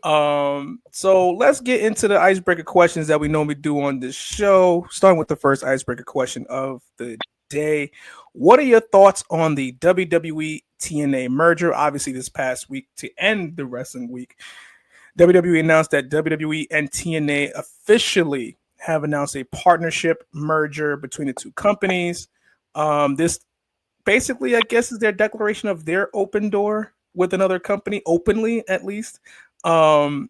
So let's get into the icebreaker questions that we normally do on this show. Starting with the first icebreaker question of the day. What are your thoughts on the WWE TNA merger? Obviously, this past week to end the wrestling week, WWE announced that WWE and TNA officially have announced a partnership merger between the two companies. This basically, I guess, is their declaration of their open door with another company, openly at least. Um,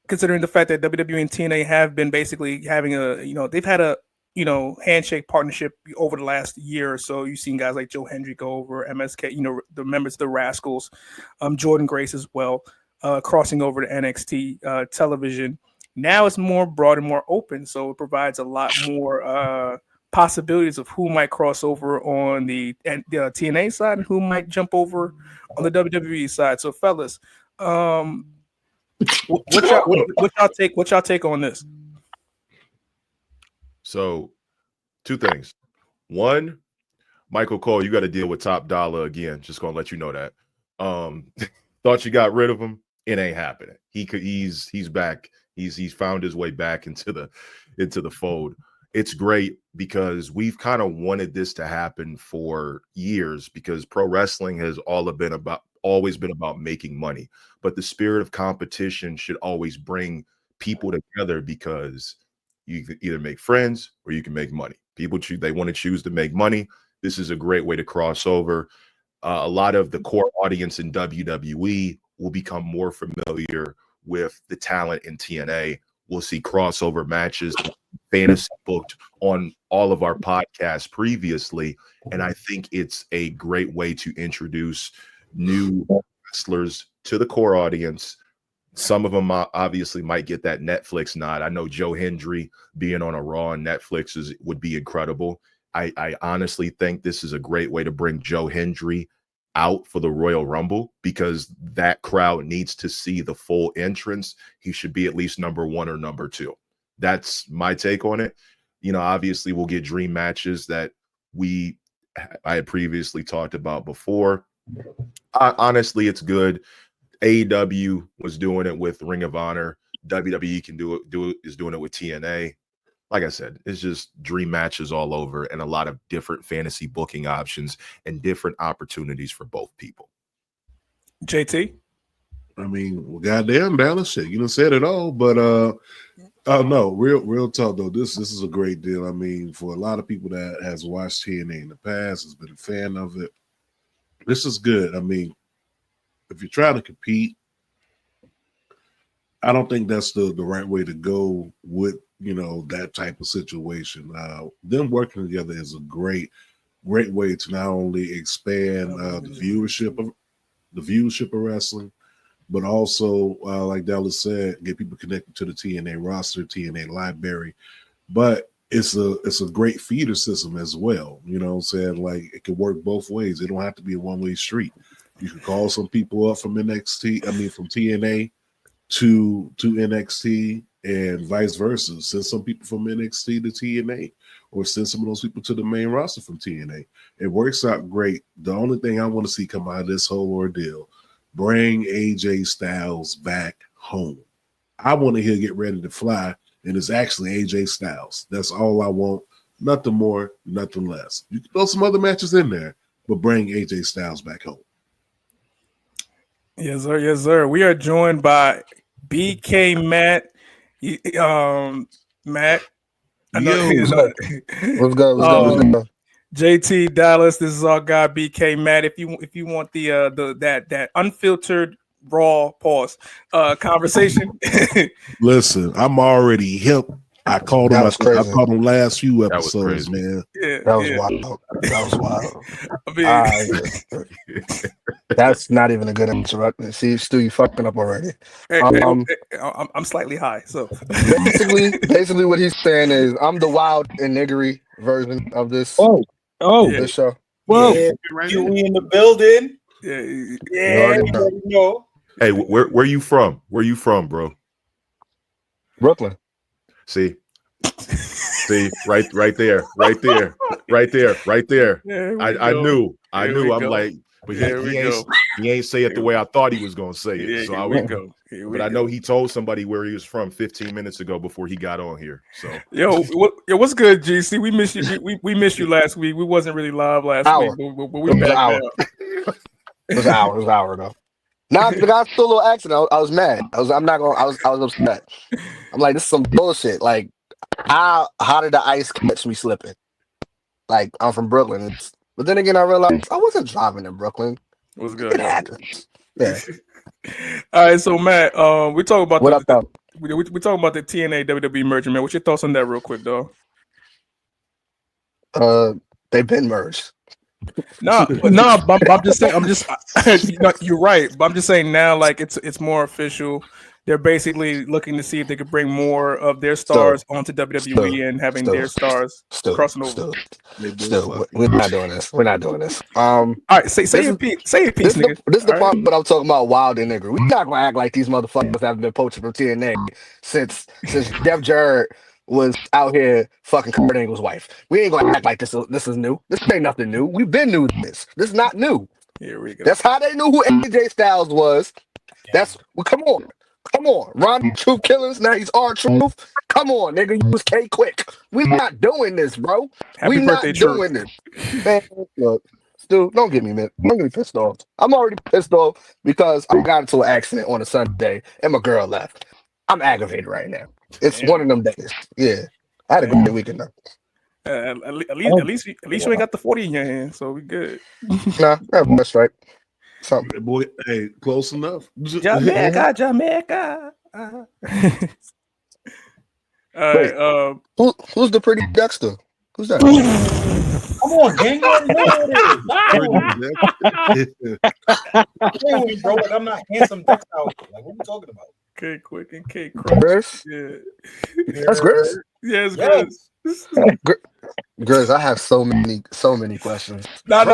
Considering the fact that WWE and TNA have been basically having they've had a handshake partnership over the last year or so. You've seen guys like Joe Hendry go over, MSK, the members of the Rascals, Jordan Grace as well, crossing over to NXT television. Now it's more broad and more open, so it provides a lot more possibilities of who might cross over on the TNA side and who might jump over on the WWE side. So, fellas, what y'all take on this? So, two things. One, Michael Cole, you got to deal with Top Dollar again. Just gonna let you know that. Thought you got rid of him. It ain't happening. He's back. He's found his way back into the fold. It's great because we've kind of wanted this to happen for years because pro wrestling has always been about making money. But the spirit of competition should always bring people together because you can either make friends or you can make money. People they want to choose to make money. This is a great way to cross over. A lot of the core audience in WWE will become more familiar with the talent in TNA. We'll see crossover matches, fantasy booked on all of our podcasts previously. And I think it's a great way to introduce new wrestlers to the core audience. Some of them obviously might get that Netflix nod. I know Joe Hendry being on a Raw on Netflix would be incredible. I honestly think this is a great way to bring Joe Hendry out for the Royal Rumble because that crowd needs to see the full entrance. He should be at least number 1 or number 2. That's my take on it. Obviously we'll get dream matches that I had previously talked about before. Honestly, it's good. AEW was doing it with Ring of Honor. WWE is doing it with TNA. Like I said, it's just dream matches all over and a lot of different fantasy booking options and different opportunities for both people. JT? I mean, well, goddamn, Dallas, shit, you done said it all, but no, real talk though. This is a great deal. I mean, for a lot of people that has watched TNA in the past, has been a fan of it. This is good. I mean, if you're trying to compete, I don't think that's the right way to go with that type of situation. Them working together is a great way to not only expand the viewership of wrestling, but also like Dallas said, get people connected to the TNA roster, TNA library. But it's a great feeder system as well. You know what I'm saying? Like it can work both ways. It don't have to be a one-way street. You can call some people up from from TNA to NXT and vice versa. Send some people from NXT to TNA or send some of those people to the main roster from TNA. It works out great. The only thing I want to see come out of this whole ordeal, bring AJ Styles back home. I want to hear Get Ready to Fly, and it's actually AJ Styles. That's all I want. Nothing more, nothing less. You can throw some other matches in there, but bring AJ Styles back home. Yes, sir. Yes, sir. We are joined by BK Matt. Matt. I know. What's good? JT Dallas. This is our guy BK Matt. If you want that unfiltered raw conversation. Listen, I'm already hip. I called him. I called him last few episodes, man. Yeah, that was wild. That was wild. I mean, that's not even a good interruption. See, Stu, you fucking up already. I'm slightly high, so basically, what he's saying is I'm the wild and niggery version of this. This show. Well, you in the building? Yeah. You know. Hey, where you from? Where you from, bro? Brooklyn. See, right there. Yeah, I knew. I'm like, but he ain't say it the way I thought he was gonna say it. Yeah, so But I know he told somebody where he was from 15 minutes ago before he got on here. So what's good, GC? We missed you. We missed you last week. We wasn't really live last week, but we back now. It was an hour though. Now I got a little accident. I was mad. I was upset. I'm like, this is some bullshit. Like, how did the ice catch me slipping? Like, I'm from Brooklyn. But then again, I realized I wasn't driving in Brooklyn. What's good? It happens. Yeah. All right, so Matt, we talking about we talking about the TNA WWE merger, man. What's your thoughts on that, real quick, though? They've been merged. No, I'm just saying. You're right, but I'm just saying now, like it's more official. They're basically looking to see if they could bring more of their stars onto WWE and having their stars crossing over. We're not doing this. All right, say your piece. Say your piece, nigga. This is the part that I'm talking about. Wild and nigger. We're not gonna act like these motherfuckers haven't been poaching from TNA since Jeff Jarrett was out here fucking Kurt Angle's wife. We ain't gonna act like this is new. This ain't nothing new. We've been new to this. This is not new. Here we go. That's how they knew who AJ Styles was. Come on. Ron Truth Killings, now he's R-Truth. Come on, nigga, you was K-Quick. We not doing this, bro. Happy birthday, doing this. Man, look, Stu, don't get me pissed off. I'm already pissed off because I got into an accident on a Sunday and my girl left. I'm aggravated right now. It's one of them days. Yeah. I had a great weekend though. At least you ain't got the 40 in your hand, so we good. Nah, that's right. Something. Boy, hey, close enough. Jamaica. All right, who's the pretty Dexter? Who's that? Come on, gang. Bro, like I'm not handsome Dexter. Like, what are we talking about? K Quick and K Crush. Yeah. That's Grizz? Yeah, it's Grizz. Grizz, I have so many questions. No. I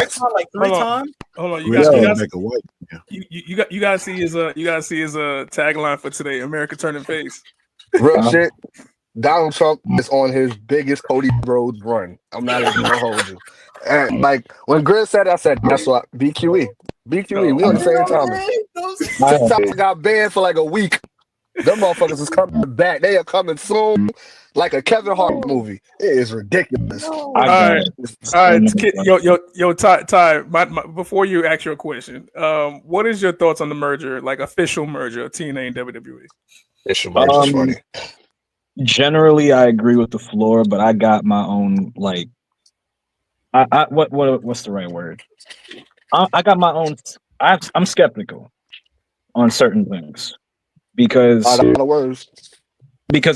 saw like 3 times. Hold on, you gotta see his tagline for today. America turning face. Real shit. Donald Trump is on his biggest Cody Rhodes run. I'm not even gonna hold you. And like when Grizz said, I said that's what BQE. We on the same time. TikTok got banned for like a week. Them motherfuckers is coming back. They are coming soon, like a Kevin Hart movie. It is ridiculous. All right. Yo, Ty. Before you ask your question, what is your thoughts on the merger, like official merger of TNA and WWE? Official merger is funny. Generally, I agree with the floor, but I got my own like. What's the right word? I got my own. I'm skeptical on certain things because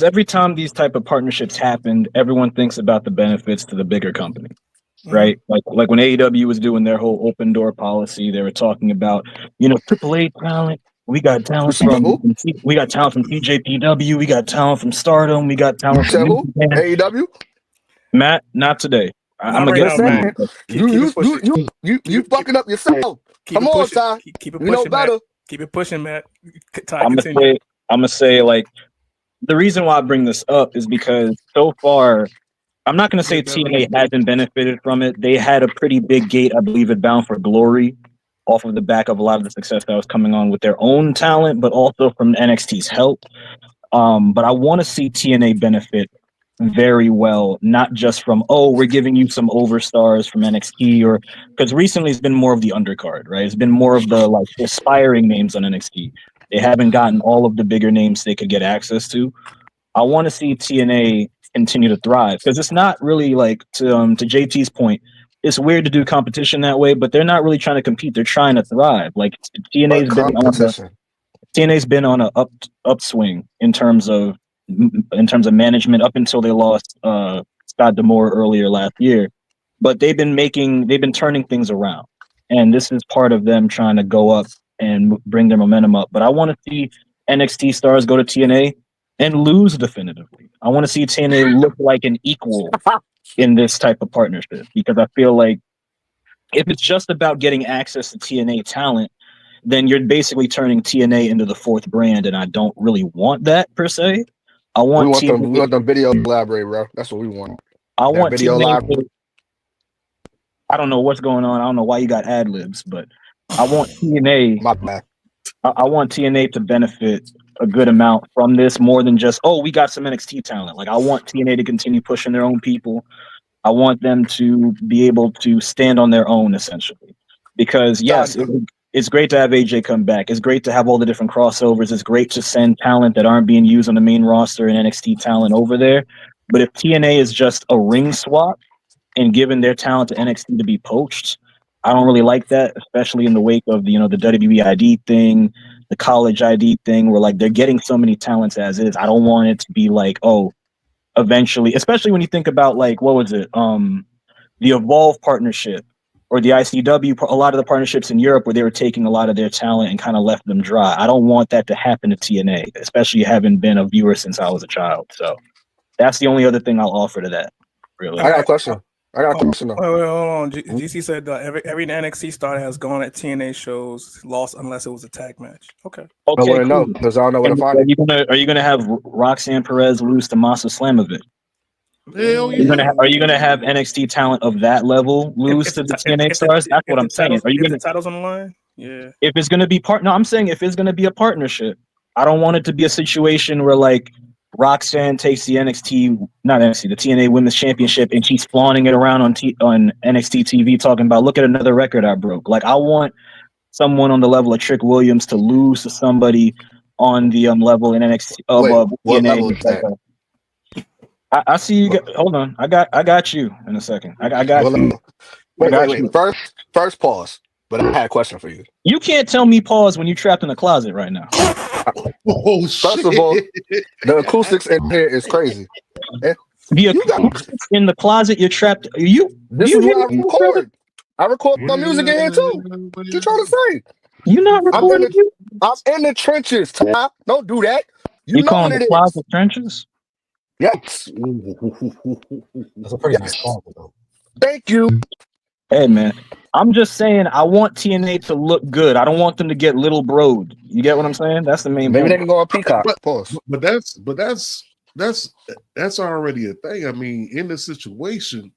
every time these type of partnerships happen, everyone thinks about the benefits to the bigger company, right? Like when AEW was doing their whole open door policy, they were talking about AAA talent. We got talent from TJPW. We got talent from Stardom. We got talent from AEW. Matt, not today. I'm right gonna get you fucking up yourself. Come on, Ty. Keep it pushing, better. Matt. Keep it pushing, Matt. Ty, I'm gonna say like the reason why I bring this up is because so far I'm not gonna say TNA hasn't benefited from it. They had a pretty big gate, I believe, at Bound for Glory, off of the back of a lot of the success that was coming on with their own talent, but also from NXT's help. But I want to see TNA benefit very well, not just from we're giving you some overstars from NXT, or because recently it's been more of the undercard, right? It's been more of the like aspiring names on NXT. They haven't gotten all of the bigger names they could get access to. I want to see TNA continue to thrive because it's not really like to JT's point. It's weird to do competition that way, but they're not really trying to compete. They're trying to thrive. Like TNA's been on an upswing in terms of management up until they lost Scott D'Amore earlier last year, but they've been turning things around, and this is part of them trying to go up and bring their momentum up. But I want to see NXT stars go to TNA and lose definitively. I want to see TNA look like an equal in this type of partnership, because I feel like if it's just about getting access to TNA talent, then you're basically turning TNA into the fourth brand, and I don't really want that per se. We want them video library, bro. That's what we want. I want video library. I don't know what's going on. I don't know why you got ad libs, but I want TNA. My bad. I want TNA to benefit a good amount from this, more than just, oh, we got some NXT talent. Like, I want TNA to continue pushing their own people. I want them to be able to stand on their own, essentially. Because yes, it's great to have AJ come back. It's great to have all the different crossovers. It's great to send talent that aren't being used on the main roster and NXT talent over there. But if TNA is just a ring swap and giving their talent to NXT to be poached, I don't really like that, especially in the wake of the WWE ID thing, the college ID thing, where like they're getting so many talents as is. I don't want it to be like, oh, eventually, especially when you think about like, what was it? The Evolve partnership or the ICW, a lot of the partnerships in Europe where they were taking a lot of their talent and kind of left them dry. I don't want that to happen to TNA, especially having been a viewer since I was a child. So that's the only other thing I'll offer to that. Really. I got a question. Wait, hold on. GC said every NXT star has gone at TNA shows, lost unless it was a tag match. Okay. I want to know because I don't know where to find it. Are you gonna have Roxanne Perez lose to Masa Slamovic? Hell yeah. Are you gonna have NXT talent of that level lose to the TNA stars? That's what I'm saying. Are you gonna the titles on the line? Yeah. If it's gonna be I'm saying if it's gonna be a partnership, I don't want it to be a situation where like Roxanne takes the the TNA Women's Championship, and she's flaunting it around on NXT TV, talking about, look at another record I broke. Like, I want someone on the level of Trick Williams to lose to somebody on the level in NXT of what TNA. level is that? I see you. Hold on, I got you in a second. I got you. Wait. First pause. But I had a question for you. You can't tell me pause when you're trapped in a closet right now. Oh, First of all, the acoustics in here is crazy. The acoustics in the closet, you're trapped. This is what I record. I record my music in here too. What you trying to say? You not recording? I'm in the trenches, Ty. Don't do that. You know calling the closet trenches? Yes. That's a pretty nice song, though. Thank you. Hey man, I'm just saying I want TNA to look good. I don't want them to get little broed. You get what I'm saying? That's the main Maybe point. they can go on Peacock. Pause. But that's already a thing. I mean, in this situation,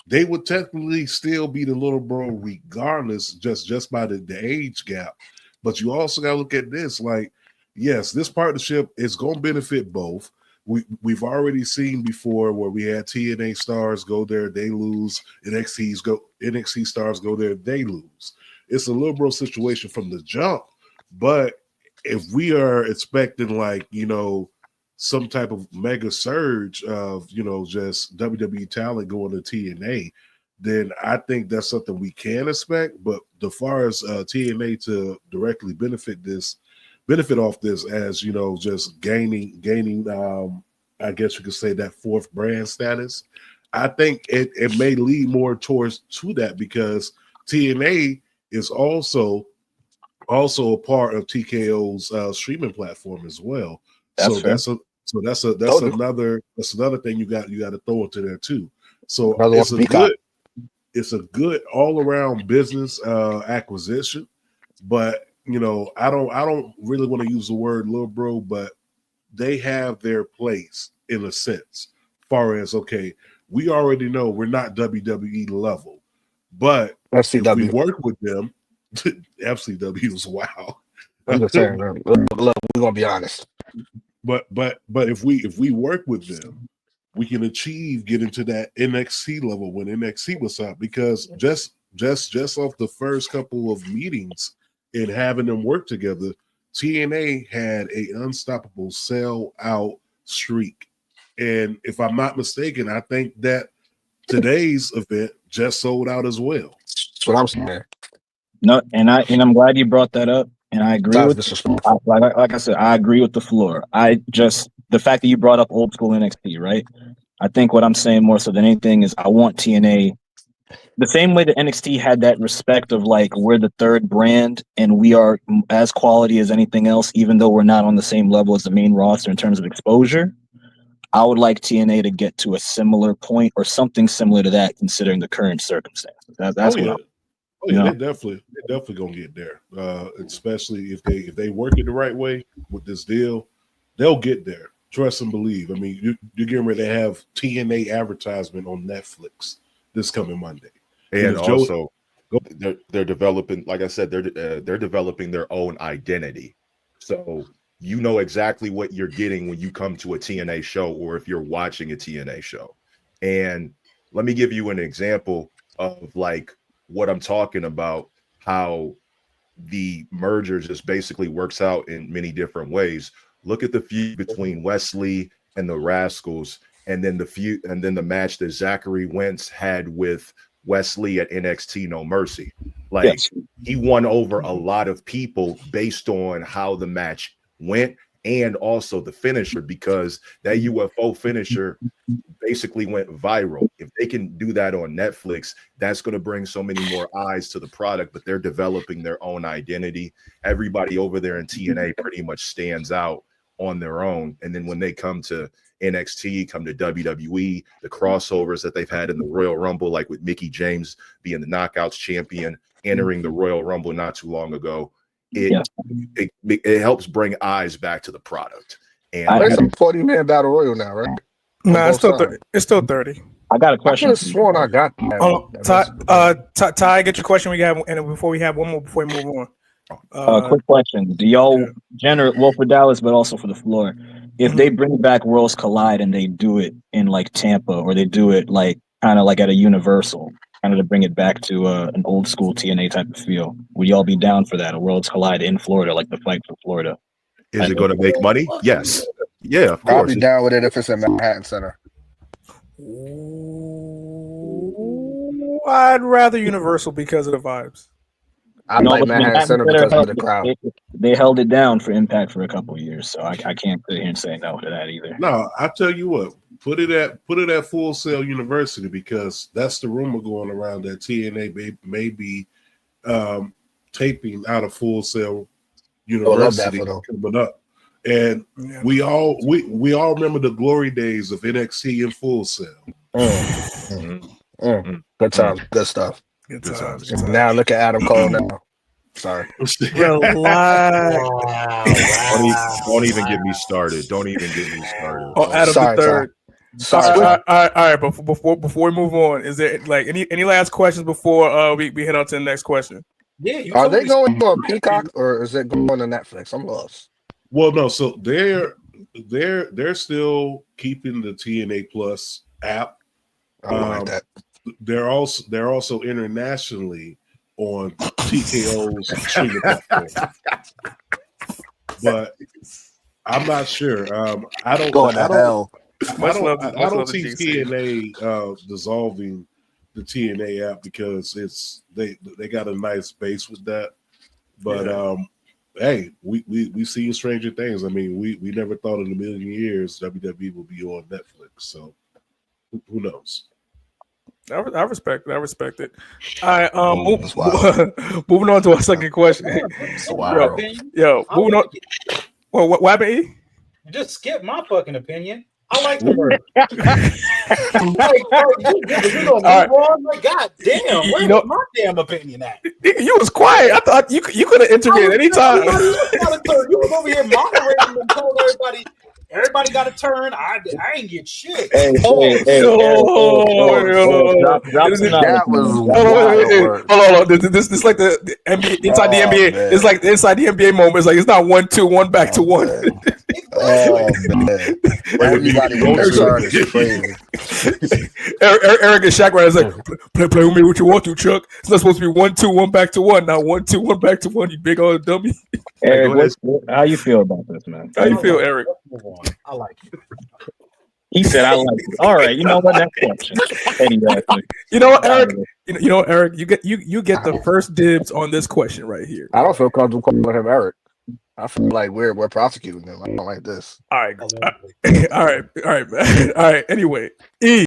they would technically still be the little bro regardless, just by the age gap. But you also got to look at this. Like, yes, this partnership is going to benefit both. We've already seen before where we had TNA stars go there, they lose. NXT stars go there, they lose. It's a liberal situation from the jump. But if we are expecting some type of mega surge of just WWE talent going to TNA, then I think that's something we can expect. But as far as TNA to directly benefit off this, as just gaining I guess you could say that fourth brand status, I think it may lead more towards to that, because TNA is also a part of TKO's streaming platform as well. That's another thing you got to throw into there too. So it's a good all around business acquisition. But I don't really want to use the word little bro, but they have their place in a sense. Far as, okay, we already know we're not WWE level, but FCW. if we work with them, FCW is wow. I'm just saying, man. We're gonna be honest. But if we work with them, we can achieve getting to that NXT level when NXT was up, because just off the first couple of meetings and having them work together, TNA had a unstoppable sell-out streak. And if I'm not mistaken, I think that today's event just sold out as well. That's what I'm saying. No, and I'm glad you brought that up, and I agree with like I said, I agree with the floor. The fact that you brought up old school NXT, right? I think what I'm saying more so than anything is I want TNA the same way that NXT had that respect of like, we're the third brand and we are as quality as anything else, even though we're not on the same level as the main roster in terms of exposure. I would like TNA to get to a similar point or something similar to that, considering the current circumstances. That's they're definitely gonna get there. Especially if they work it the right way with this deal, they'll get there. Trust and believe. I mean, you're getting ready to have TNA advertisement on Netflix this coming Monday. And also, they're developing, like I said, they're developing their own identity. So you know exactly what you're getting when you come to a TNA show or if you're watching a TNA show. And let me give you an example of like what I'm talking about, how the merger just basically works out in many different ways. Look at the feud between Wesley and the Rascals, and then the match that Zachary Wentz had with Wesley at NXT No Mercy. Like, Yes. he won over a lot of people based on how the match went and also the finisher, because that UFO finisher basically went viral. If they can do that on Netflix, that's going to bring so many more eyes to the product, but they're developing their own identity. Everybody over there in TNA pretty much stands out on their own. And then when they come to NXT, come to WWE, the crossovers that they've had in the Royal Rumble, like with Mickie James being the Knockouts champion, entering the Royal Rumble not too long ago, it helps bring eyes back to the product. And It's a 40-man battle royal now, right? Nah, it's still 30. It's still 30. I got a I question. could have sworn I got that. Oh, Ty, get your question. We have, and before we have one more before we move on. Quick question: do y'all well for Dallas, but also for the floor? If they bring back Worlds Collide and they do it in like Tampa, or they do it like kind of like at a Universal, kind of to bring it back to an old school TNA type of feel, would y'all be down for that? A Worlds Collide in Florida, like the fight for Florida? is it going to make money? Yes. Yeah, of I'll course. be down with it if it's in Manhattan Center. I'd rather Universal because of the vibes. I like Manhattan Center because of the crowd. They held it down for Impact for a couple of years, so I can't sit here and say no to that either. No, I tell you what, put it at Full Sail University, because that's the rumor going around that TNA may be taping out of Full Sail University coming up. And we all remember the glory days of NXT and Full Sail. Good times, good stuff. Good times. Now look at Adam Cole now. Sorry. Relax. Don't even get me started. Don't even get me started. Oh, Adam the third. Sorry. All right. Before we move on, is there like any last questions before we head on to the next question? Yeah. Are they going on Peacock or is it going on Netflix? I'm lost. Well, no. So they're still keeping the TNA Plus app. I don't like that. They're also internationally on TKO's streaming platform, but I'm not sure. I don't see TNA dissolving the TNA app because they got a nice base with that. But hey, we've seen stranger things. I mean, we never thought in a million years WWE would be on Netflix. So who knows? I respect it. I respect it. All right. Moving on to our second question. Wow. Moving on. Well, what happened? E? Just skip my fucking opinion. I like the murder. You don't move on. Like, God damn, where's my damn opinion at? You was quiet. I thought you could have intervened anytime. You was over here moderating and told everybody got a turn. I ain't get shit. Hold on. This like the NBA inside the NBA. Man. It's like the inside the NBA moment. It's like it's not 1-2, back to 1. Oh man! Everybody is crazy. Eric and Shaq is like, play with me what you want to, Chuck. It's not supposed to be 1-2, back to 1. Now 1-2, back to 1. You big old dummy. Eric, how you feel about this, man? How you feel, Eric? I like it. He said, "I like it." All right, you know what? Next question. Exactly. You know what, Eric? You know, Eric. You get the first dibs on this question right here. I don't feel comfortable calling him Eric. I feel like we're prosecuting him. I don't like this. All right, man. All right. Anyway, E.